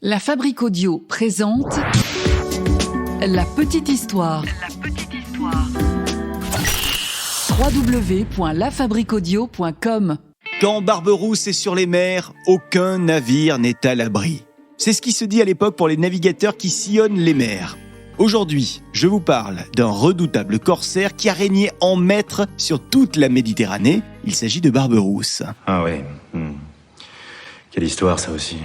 La Fabrique Audio présente La Petite Histoire. www.lafabriqueaudio.com. Quand Barberousse est sur les mers, aucun navire n'est à l'abri. C'est ce qui se dit à l'époque pour les navigateurs qui sillonnent les mers. Aujourd'hui, je vous parle d'un redoutable corsaire qui a régné en maître sur toute la Méditerranée. Il s'agit de Barberousse. Ah ouais. Quelle histoire ça aussi.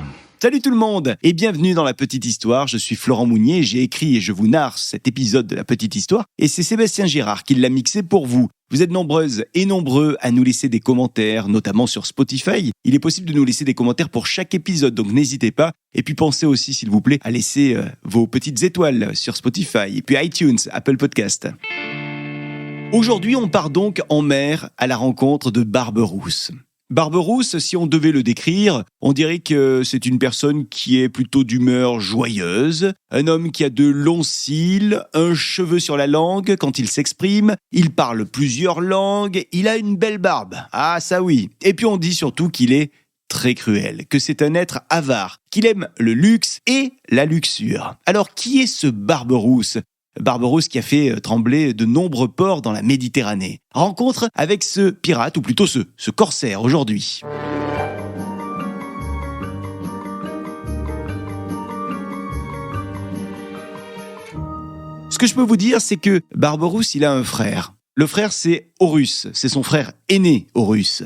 Salut tout le monde et bienvenue dans La Petite Histoire. Je suis Florent Mounier, j'ai écrit et je vous narre cet épisode de La Petite Histoire et c'est Sébastien Girard qui l'a mixé pour vous. Vous êtes nombreuses et nombreux à nous laisser des commentaires, notamment sur Spotify. Il est possible de nous laisser des commentaires pour chaque épisode, donc n'hésitez pas. Et puis pensez aussi, s'il vous plaît, à laisser vos petites étoiles sur Spotify et puis iTunes, Apple Podcast. Aujourd'hui, on part donc en mer à la rencontre de Barberousse. Barberousse, si on devait le décrire, on dirait que c'est une personne qui est plutôt d'humeur joyeuse, un homme qui a de longs cils, un cheveu sur la langue quand il s'exprime, il parle plusieurs langues, il a une belle barbe, ah ça oui, et puis on dit surtout qu'il est très cruel, que c'est un être avare, qu'il aime le luxe et la luxure. Alors qui est ce Barberousse ? Barberousse qui a fait trembler de nombreux ports dans la Méditerranée. Rencontre avec ce pirate, ou plutôt ce corsaire aujourd'hui. Ce que je peux vous dire, c'est que Barberousse, il a un frère. Le frère, c'est Horus, c'est son frère aîné, Horus.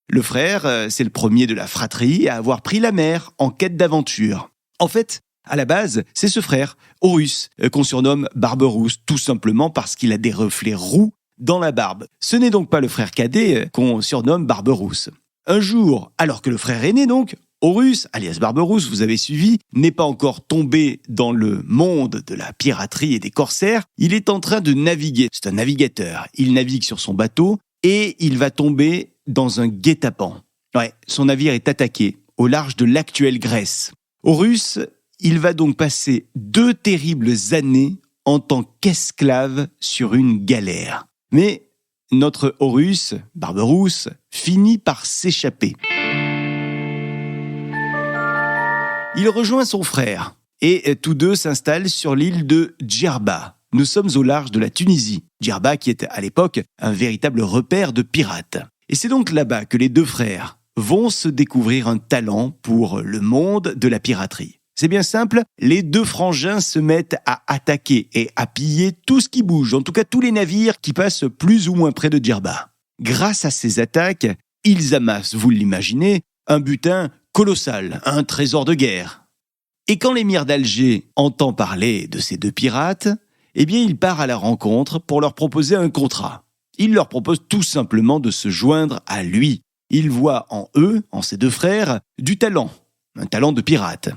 Le frère, c'est le premier de la fratrie à avoir pris la mer en quête d'aventure. En fait, à la base, c'est ce frère, Horus, qu'on surnomme Barberousse, tout simplement parce qu'il a des reflets roux dans la barbe. Ce n'est donc pas le frère cadet qu'on surnomme Barberousse. Un jour, alors que le frère aîné donc, Horus, alias Barberousse, vous avez suivi, n'est pas encore tombé dans le monde de la piraterie et des corsaires, il est en train de naviguer. C'est un navigateur. Il navigue sur son bateau et il va tomber dans un guet-apens. Ouais, son navire est attaqué au large de l'actuelle Grèce. Horus, il va donc passer 2 terribles années en tant qu'esclave sur une galère. Mais notre Horus, Barberousse, finit par s'échapper. Il rejoint son frère et tous deux s'installent sur l'île de Djerba. Nous sommes au large de la Tunisie. Djerba qui est à l'époque un véritable repère de pirates. Et c'est donc là-bas que les 2 frères vont se découvrir un talent pour le monde de la piraterie. C'est bien simple, les 2 frangins se mettent à attaquer et à piller tout ce qui bouge, en tout cas tous les navires qui passent plus ou moins près de Djerba. Grâce à ces attaques, ils amassent, vous l'imaginez, un butin colossal, un trésor de guerre. Et quand l'émir d'Alger entend parler de ces 2 pirates, eh bien il part à la rencontre pour leur proposer un contrat. Il leur propose tout simplement de se joindre à lui. Il voit en eux, en ces 2 frères, du talent, un talent de pirate.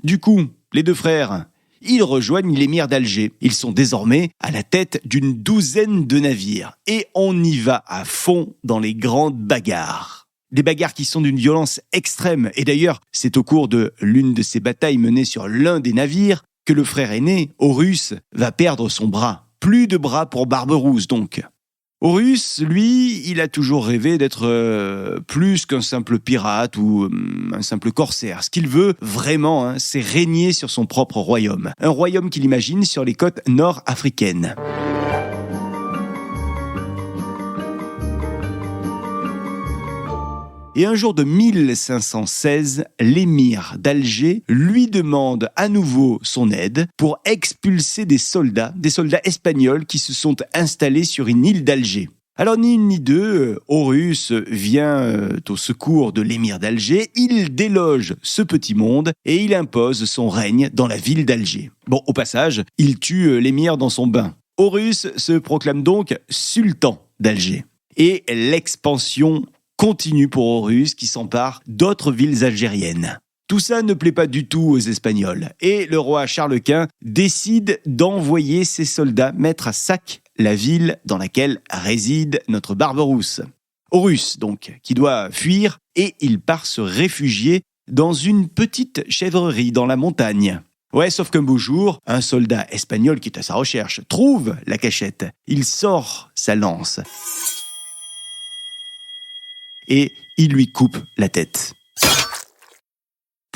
Du coup, les 2 frères, ils rejoignent l'émir d'Alger. Ils sont désormais à la tête d'une 12aine de navires. Et on y va à fond dans les grandes bagarres. Des bagarres qui sont d'une violence extrême. Et d'ailleurs, c'est au cours de l'une de ces batailles menées sur l'un des navires que le frère aîné, Horus, va perdre son bras. Plus de bras pour Barberousse donc. Horus, lui, il a toujours rêvé d'être plus qu'un simple pirate ou un simple corsaire. Ce qu'il veut vraiment, c'est régner sur son propre royaume. Un royaume qu'il imagine sur les côtes nord-africaines. Et un jour de 1516, l'émir d'Alger lui demande à nouveau son aide pour expulser des soldats espagnols qui se sont installés sur une île d'Alger. Alors ni une ni deux, Horus vient au secours de l'émir d'Alger, il déloge ce petit monde et il impose son règne dans la ville d'Alger. Bon, au passage, il tue l'émir dans son bain. Horus se proclame donc sultan d'Alger. Et l'expansion continue pour Horus qui s'empare d'autres villes algériennes. Tout ça ne plaît pas du tout aux Espagnols et le roi Charles Quint décide d'envoyer ses soldats mettre à sac la ville dans laquelle réside notre Barberousse. Horus, donc, qui doit fuir et il part se réfugier dans une petite chèvrerie dans la montagne. Ouais, sauf qu'un beau jour, un soldat espagnol qui est à sa recherche trouve la cachette. Il sort sa lance et il lui coupe la tête.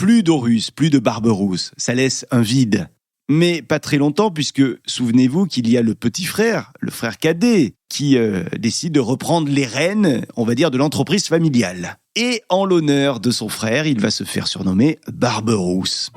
plus d'Horus, plus de Barberousse. Ça laisse un vide. Mais pas très longtemps, puisque souvenez-vous qu'il y a le petit frère, le frère cadet, qui décide de reprendre les rênes, on va dire, de l'entreprise familiale. Et en l'honneur de son frère, il va se faire surnommer Barberousse.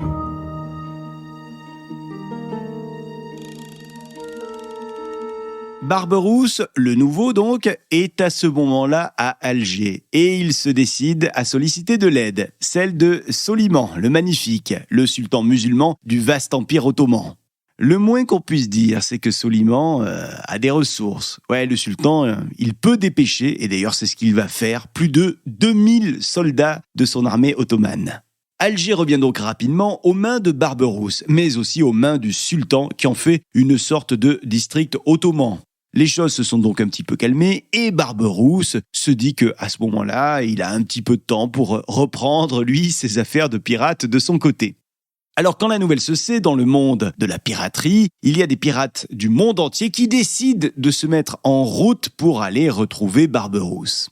Barberousse, le nouveau donc, est à ce moment-là à Alger et il se décide à solliciter de l'aide, celle de Soliman, le Magnifique, le sultan musulman du vaste empire ottoman. Le moins qu'on puisse dire, c'est que Soliman a des ressources. Ouais, le sultan, il peut dépêcher, et d'ailleurs c'est ce qu'il va faire, plus de 2000 soldats de son armée ottomane. Alger revient donc rapidement aux mains de Barberousse, mais aussi aux mains du sultan qui en fait une sorte de district ottoman. Les choses se sont donc un petit peu calmées et Barberousse se dit qu'à ce moment-là, il a un petit peu de temps pour reprendre, lui, ses affaires de pirate de son côté. Alors quand la nouvelle se sait dans le monde de la piraterie, il y a des pirates du monde entier qui décident de se mettre en route pour aller retrouver Barberousse.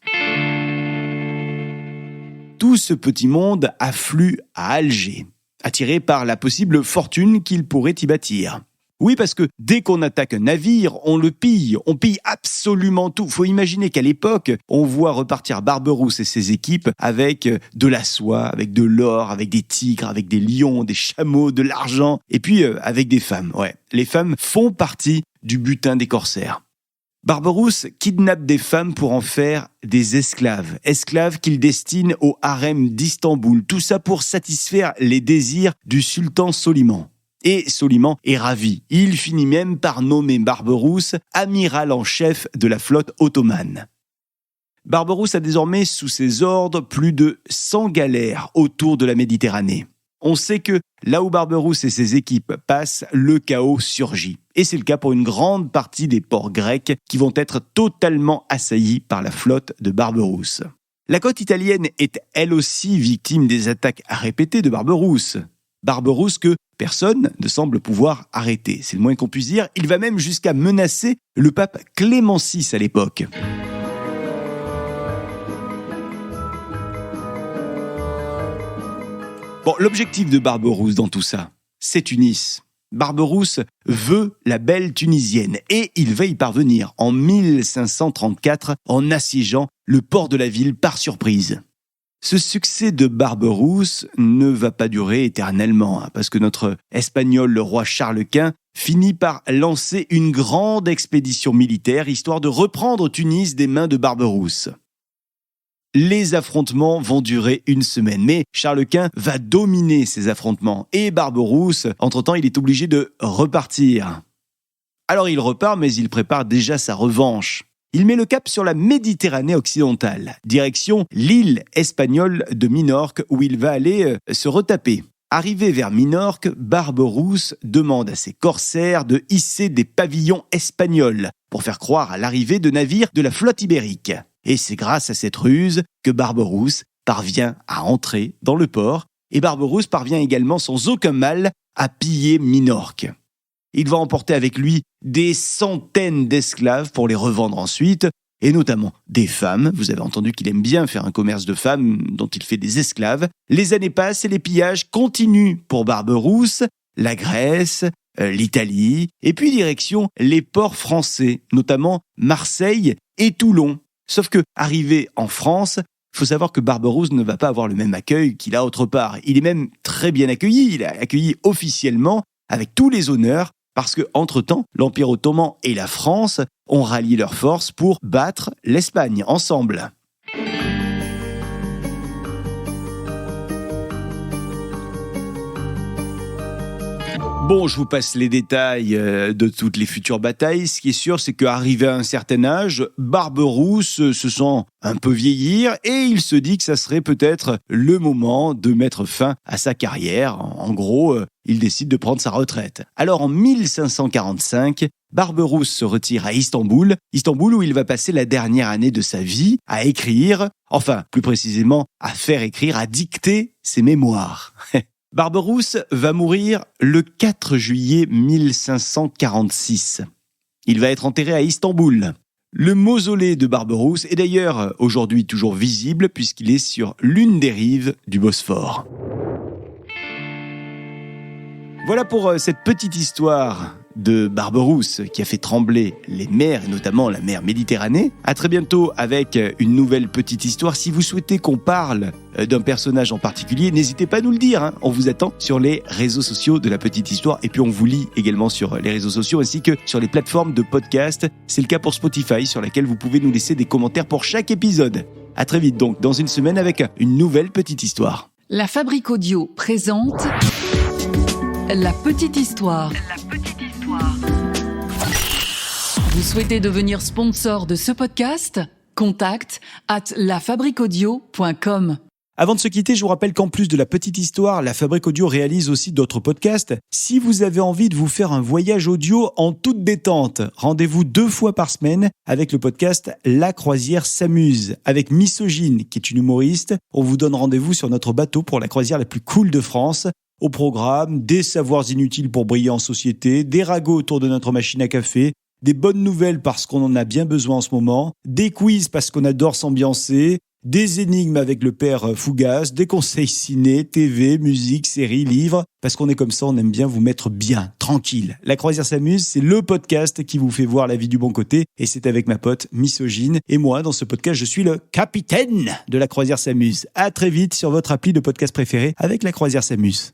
Tout ce petit monde afflue à Alger, attiré par la possible fortune qu'il pourrait y bâtir. Oui, parce que dès qu'on attaque un navire, on le pille. On pille absolument tout. Faut imaginer qu'à l'époque, on voit repartir Barberousse et ses équipes avec de la soie, avec de l'or, avec des tigres, avec des lions, des chameaux, de l'argent, et puis avec des femmes. Ouais, les femmes font partie du butin des corsaires. Barberousse kidnappe des femmes pour en faire des esclaves. Esclaves qu'il destine au harem d'Istanbul. Tout ça pour satisfaire les désirs du sultan Soliman. Et Soliman est ravi. Il finit même par nommer Barberousse amiral en chef de la flotte ottomane. Barberousse a désormais sous ses ordres plus de 100 galères autour de la Méditerranée. On sait que là où Barberousse et ses équipes passent, le chaos surgit. Et c'est le cas pour une grande partie des ports grecs qui vont être totalement assaillis par la flotte de Barberousse. La côte italienne est elle aussi victime des attaques répétées de Barberousse. Barberousse que personne ne semble pouvoir arrêter. C'est le moins qu'on puisse dire. Il va même jusqu'à menacer le pape Clément VI à l'époque. Bon, l'objectif de Barberousse dans tout ça, c'est Tunis. Barberousse veut la belle tunisienne et il va y parvenir en 1534 en assiégeant le port de la ville par surprise. Ce succès de Barberousse ne va pas durer éternellement, parce que notre Espagnol, le roi Charles Quint, finit par lancer une grande expédition militaire, histoire de reprendre Tunis des mains de Barberousse. Les affrontements vont durer une semaine, mais Charles Quint va dominer ces affrontements, et Barberousse, entre-temps, il est obligé de repartir. Alors il repart, mais il prépare déjà sa revanche. Il met le cap sur la Méditerranée occidentale, direction l'île espagnole de Minorque où il va aller se retaper. Arrivé vers Minorque, Barberousse demande à ses corsaires de hisser des pavillons espagnols pour faire croire à l'arrivée de navires de la flotte ibérique. Et c'est grâce à cette ruse que Barberousse parvient à entrer dans le port et Barberousse parvient également sans aucun mal à piller Minorque. Il va emporter avec lui des centaines d'esclaves pour les revendre ensuite, et notamment des femmes. Vous avez entendu qu'il aime bien faire un commerce de femmes dont il fait des esclaves. Les années passent et les pillages continuent pour Barberousse, la Grèce, l'Italie, et puis direction les ports français, notamment Marseille et Toulon. Sauf que, arrivé en France, il faut savoir que Barberousse ne va pas avoir le même accueil qu'il a autre part. Il est même très bien accueilli, il est accueilli officiellement avec tous les honneurs, parce que, entre-temps, l'Empire ottoman et la France ont rallié leurs forces pour battre l'Espagne ensemble. Bon, je vous passe les détails de toutes les futures batailles. Ce qui est sûr, c'est qu'arrivé à un certain âge, Barberousse se sent un peu vieillir et il se dit que ça serait peut-être le moment de mettre fin à sa carrière. En gros, il décide de prendre sa retraite. Alors en 1545, Barberousse se retire à Istanbul où il va passer la dernière année de sa vie à écrire, enfin plus précisément à faire écrire, à dicter ses mémoires. Barberousse va mourir le 4 juillet 1546. Il va être enterré à Istanbul. Le mausolée de Barberousse est d'ailleurs aujourd'hui toujours visible puisqu'il est sur l'une des rives du Bosphore. Voilà pour cette petite histoire de Barberousse qui a fait trembler les mers, et notamment la mer Méditerranée. À très bientôt avec une nouvelle petite histoire. Si vous souhaitez qu'on parle d'un personnage en particulier, n'hésitez pas à nous le dire. On vous attend sur les réseaux sociaux de la petite histoire. Et puis on vous lit également sur les réseaux sociaux ainsi que sur les plateformes de podcast. C'est le cas pour Spotify sur laquelle vous pouvez nous laisser des commentaires pour chaque épisode. À très vite donc dans une semaine avec une nouvelle petite histoire. La Fabrique Audio présente La petite histoire. Vous souhaitez devenir sponsor de ce podcast ? Contact @lafabriqueaudio.com. Avant de se quitter, je vous rappelle qu'en plus de la petite histoire, la Fabrique Audio réalise aussi d'autres podcasts. Si vous avez envie de vous faire un voyage audio en toute détente, rendez-vous 2 fois par semaine avec le podcast La Croisière s'amuse, avec Misogyne, qui est une humoriste. On vous donne rendez-vous sur notre bateau pour la croisière la plus cool de France. Au programme, des savoirs inutiles pour briller en société, des ragots autour de notre machine à café, des bonnes nouvelles parce qu'on en a bien besoin en ce moment, des quiz parce qu'on adore s'ambiancer, des énigmes avec le père Fougas, des conseils ciné, TV, musique, séries, livres, parce qu'on est comme ça, on aime bien vous mettre bien, tranquille. La Croisière s'amuse, c'est le podcast qui vous fait voir la vie du bon côté, et c'est avec ma pote Misogyne. Et moi, dans ce podcast, je suis le capitaine de La Croisière s'amuse. À très vite sur votre appli de podcast préféré avec La Croisière s'amuse.